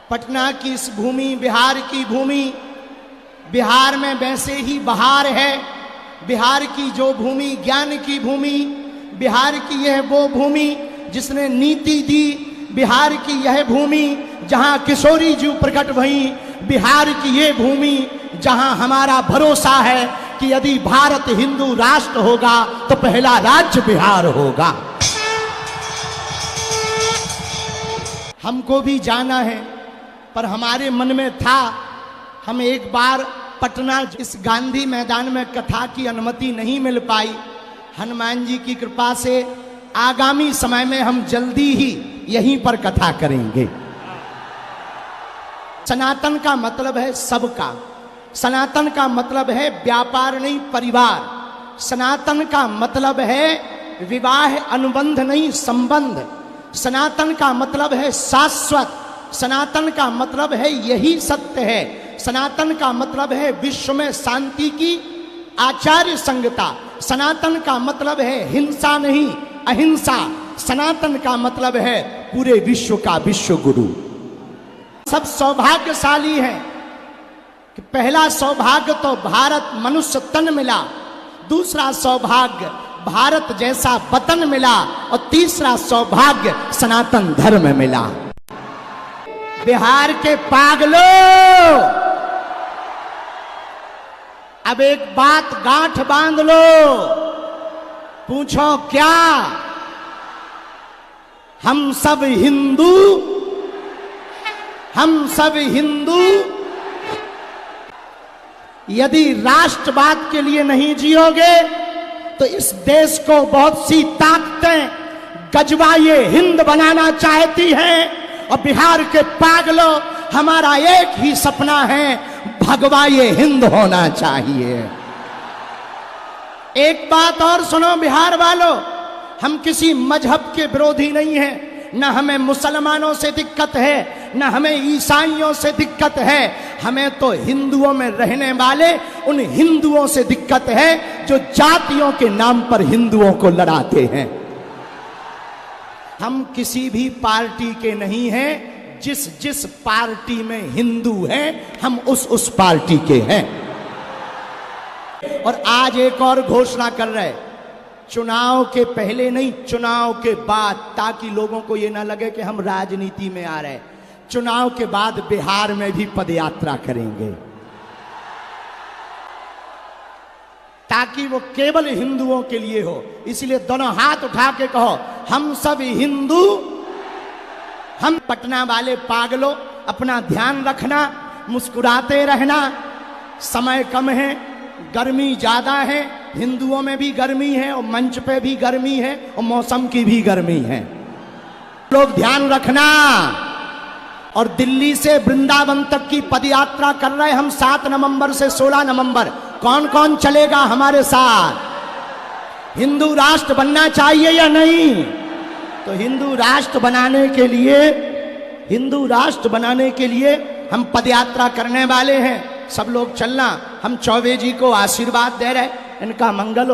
पटना की इस भूमि, बिहार की भूमि, बिहार में वैसे ही बहार है। बिहार की जो भूमि ज्ञान की भूमि, बिहार की यह वो भूमि जिसने नीति दी। बिहार की यह भूमि जहां किशोरी जी प्रकट भई। बिहार की यह भूमि जहां हमारा भरोसा है कि यदि भारत हिंदू राष्ट्र होगा तो पहला राज्य बिहार होगा। हमको भी जाना है, पर हमारे मन में था हम एक बार पटना इस गांधी मैदान में कथा की अनुमति नहीं मिल पाई। हनुमान जी की कृपा से आगामी समय में हम जल्दी ही यहीं पर कथा करेंगे। सनातन का मतलब है सबका। सनातन का मतलब है व्यापार नहीं, परिवार। सनातन का मतलब है विवाह अनुबंध नहीं, संबंध। सनातन का मतलब है शाश्वत। सनातन का मतलब है यही सत्य है। सनातन का मतलब है विश्व में शांति की आचार्य संहिता। सनातन का मतलब है हिंसा नहीं, अहिंसा। सनातन का मतलब है पूरे विश्व का विश्व गुरु। सब सौभाग्यशाली हैं कि पहला सौभाग्य तो भारत मनुष्य तन मिला, दूसरा सौभाग्य भारत जैसा वतन मिला, और तीसरा सौभाग्य सनातन धर्म मिला। बिहार के पागलों, अब एक बात गांठ बांध लो। पूछो क्या? हम सब हिंदू, हम सब हिंदू। यदि राष्ट्रवाद के लिए नहीं जियोगे तो इस देश को बहुत सी ताकतें गजवाए हिंद बनाना चाहती हैं। और बिहार के पागलों, हमारा एक ही सपना है, भगवाए हिंद होना चाहिए। एक बात और सुनो बिहार वालों, हम किसी मजहब के विरोधी नहीं हैं। न हमें मुसलमानों से दिक्कत है, न हमें ईसाइयों से दिक्कत है। हमें तो हिंदुओं में रहने वाले उन हिंदुओं से दिक्कत है जो जातियों के नाम पर हिंदुओं को लड़ाते हैं। हम किसी भी पार्टी के नहीं हैं। जिस जिस पार्टी में हिंदू हैं, हम उस पार्टी के हैं। और आज एक और घोषणा कर रहे, चुनाव के पहले नहीं, चुनाव के बाद, ताकि लोगों को यह ना लगे कि हम राजनीति में आ रहे। चुनाव के बाद बिहार में भी पदयात्रा करेंगे, ताकि वो केवल हिंदुओं के लिए हो। इसलिए दोनों हाथ उठा के कहो, हम सब हिंदू। हम पटना वाले पागलों, अपना ध्यान रखना, मुस्कुराते रहना। समय कम है, गर्मी ज्यादा है, हिंदुओं में भी गर्मी है, और मंच पे भी गर्मी है, और मौसम की भी गर्मी है। लोग ध्यान रखना। और दिल्ली से वृंदावन तक की पदयात्रा कर रहे हम 7 नवंबर से 16 नवंबर। कौन कौन चलेगा हमारे साथ? हिंदू राष्ट्र बनना चाहिए या नहीं? तो हिंदू राष्ट्र बनाने के लिए हम पदयात्रा करने वाले हैं। सब लोग चलना। हम चौबे जी को आशीर्वाद दे रहे, इनका मंगल